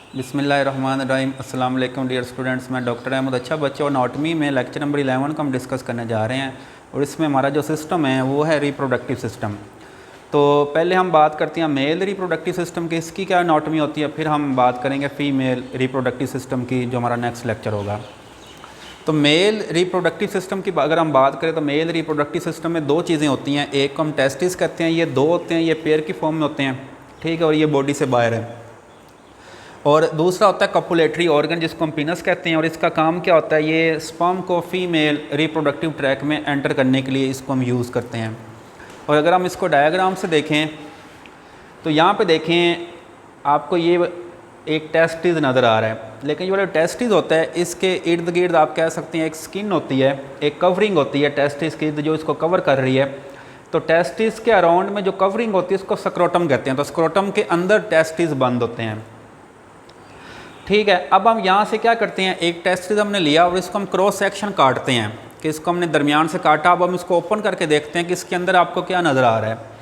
बिस्मिल्लाहिर्रहमानिर्रहीम। अस्सलाम वालेकुम डियर स्टूडेंट्स, मैं डॉक्टर अहमद अच्छा बच्चा और एनाटॉमी में लेक्चर नंबर 11 को हम डिस्कस करने जा रहे हैं। और इसमें हमारा जो सिस्टम है वो है रिप्रोडक्टिव सिस्टम। तो पहले हम बात करते हैं मेल रिप्रोडक्टिव सिस्टम की, इसकी क्या एनाटॉमी होती है, फिर हम बात करेंगे फ़ीमेल रिप्रोडक्टिव सिस्टम की, जो हमारा नेक्स्ट लेक्चर होगा। तो मेल रिप्रोडक्टिव सिस्टम की अगर हम बात करें तो मेल रिप्रोडक्टिव सिस्टम में दो चीज़ें होती हैं। एक को हम टेस्टिस कहते हैं, ये दो होते हैं, ये पेयर की फॉर्म में होते हैं, ठीक है, और ये बॉडी से बाहर है। और दूसरा होता है कपुलेटरी ऑर्गन, जिसको हम पीनस कहते हैं। और इसका काम क्या होता है, ये स्पर्म को फीमेल रिप्रोडक्टिव ट्रैक में एंटर करने के लिए इसको हम यूज़ करते हैं। और अगर हम इसको डायग्राम से देखें तो यहाँ पे देखें आपको ये एक टेस्टिस नज़र आ रहा है, लेकिन ये वाला टेस्टिस होता है इसके इर्द गिर्द आप कह सकते हैं एक स्किन होती है, एक कवरिंग होती है टेस्टिस की जो इसको कवर कर रही है। तो टेस्टिस के अराउंड में जो कवरिंग होती है उसको स्क्रोटम कहते हैं। तो स्क्रोटम के अंदर टेस्टिस बंद होते हैं, ठीक है। अब हम यहाँ से क्या करते हैं, एक टेस्टिस हमने लिया और इसको हम क्रॉस सेक्शन काटते हैं कि इसको हमने दरमियान से काटा। अब हम इसको ओपन करके देखते हैं कि इसके अंदर आपको क्या नज़र आ रहा है।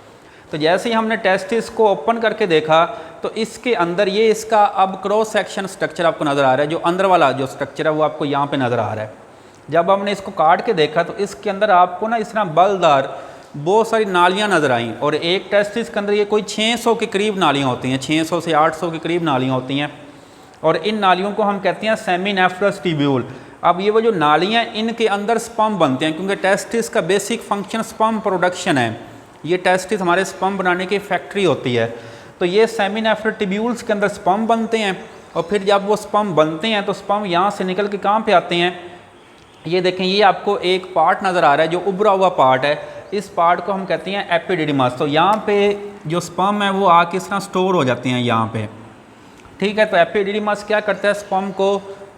तो जैसे ही हमने टेस्टिस को ओपन करके देखा तो इसके अंदर ये इसका अब क्रॉस सेक्शन स्ट्रक्चर आपको नज़र आ रहा है। जो अंदर वाला जो स्ट्रक्चर है वो आपको यहाँ पे नज़र आ रहा है। जब हमने इसको काट के देखा तो इसके अंदर आपको ना इस तरह बलदार बहुत सारी नालियाँ नज़र आईं। और एक टेस्टिस के अंदर ये कोई 600 के करीब नालियाँ होती हैं, 600 से 800 के करीब नालियाँ होती हैं। और इन नालियों को हम कहते हैं सेमिनेफ्रस ट्यूब्यूल। अब ये वो जो नालियाँ इनके अंदर स्पर्म बनते हैं, क्योंकि टेस्टिस का बेसिक फंक्शन स्पर्म प्रोडक्शन है। ये टेस्टिस हमारे स्पर्म बनाने की फैक्ट्री होती है। तो ये सेमिनेफ्रस ट्यूब्यूल्स के अंदर स्पर्म बनते हैं। और फिर जब वो स्पर्म बनते हैं तो स्पर्म यहाँ से निकल के कहाँ पे आते हैं, ये देखें, ये आपको एक पार्ट नज़र आ रहा है जो उभरा हुआ पार्ट है। इस पार्ट को हम कहते हैं एपिडिडिमस। तो यहाँ पे जो स्पर्म है वो आके इस तरह स्टोर हो जाते हैं यहाँ पे, ठीक है। तो एपिडिडिमस क्या करता है, स्पर्म को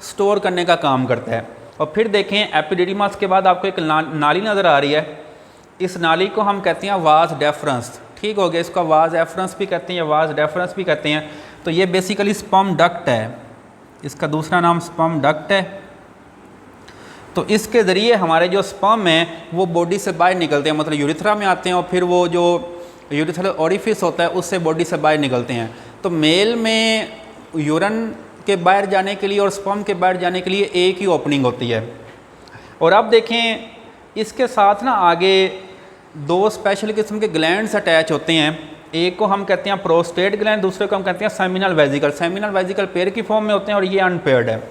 स्टोर करने का काम करता है। और फिर देखें एपिडिडिमस के बाद आपको एक नाली नज़र आ रही है। इस नाली को हम कहते हैं वाज डेफरेंस, ठीक हो गया। इसका वाज एफरेंस भी कहते हैं या वाज डेफरेंस भी कहते हैं। तो ये बेसिकली स्पर्म डक्ट है, इसका दूसरा नाम स्पर्म डक्ट है। तो इसके ज़रिए हमारे जो स्पर्म हैं वो बॉडी से बाहर निकलते हैं, मतलब यूरिथ्रा में आते हैं और फिर वो जो यूरिथ्रल ओरिफिस होता है उससे बॉडी से बाहर निकलते हैं। तो मेल में यूरिन के बाहर जाने के लिए और स्पर्म के बाहर जाने के लिए एक ही ओपनिंग होती है। और अब देखें इसके साथ ना आगे दो स्पेशल किस्म के ग्लैंड्स अटैच होते हैं। एक को हम कहते हैं प्रोस्टेट ग्लैंड, दूसरे को हम कहते हैं seminal vesicle. Seminal vesicle pair की फॉर्म में होते हैं और ये अनपेयर्ड है।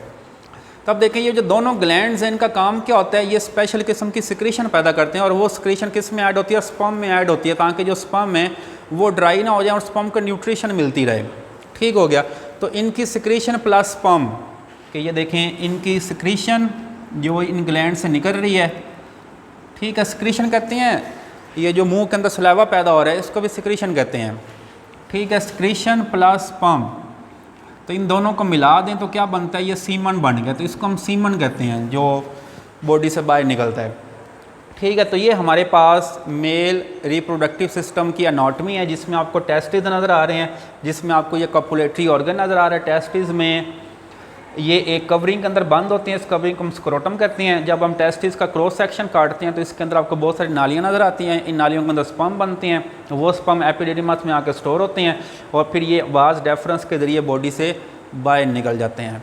तब देखें ये जो दोनों ग्लैंड्स हैं इनका काम क्या होता है, ये स्पेशल किस्म की सिक्रीशन पैदा करते हैं। और वो सिक्रीशन किस में ऐड होती है, स्पर्म में ऐड होती है, ताकि जो स्पर्म है वो ड्राई ना हो जाए और स्पर्म को न्यूट्रिशन मिलती रहे, ठीक हो गया। तो इनकी सिक्रीशन प्लस स्पर्म कि ये देखें इनकी सिक्रीशन जो इन ग्लैंड से निकल रही है, ठीक है, सिक्रीशन कहते हैं। ये जो मुंह के अंदर सलावा पैदा हो रहा है इसको भी सिक्रीशन कहते हैं, ठीक है। सिक्रीशन प्लस स्पर्म, तो इन दोनों को मिला दें तो क्या बनता है, ये सीमन बन गया। तो इसको हम सीमन कहते हैं जो बॉडी से बाहर निकलता है, ठीक है। तो ये हमारे पास मेल रिप्रोडक्टिव सिस्टम की एनाटॉमी है, जिसमें आपको टेस्टिस नज़र आ रहे हैं, जिसमें आपको ये कपुलेटरी ऑर्गन नज़र आ रहा है। टेस्टिस में ये एक कवरिंग के अंदर बंद होते हैं, इस कवरिंग को हम स्क्रोटम कहते हैं। जब हम टेस्टिस का क्रॉस सेक्शन काटते हैं तो इसके अंदर आपको बहुत सारी नालियाँ नज़र आती हैं। इन नालियों के अंदर स्पर्म बनते हैं, वो स्पर्म एपिडिडिमस में आकर स्टोर होते हैं और फिर ये वाज डेफरेंस के ज़रिए बॉडी से बाहर निकल जाते हैं।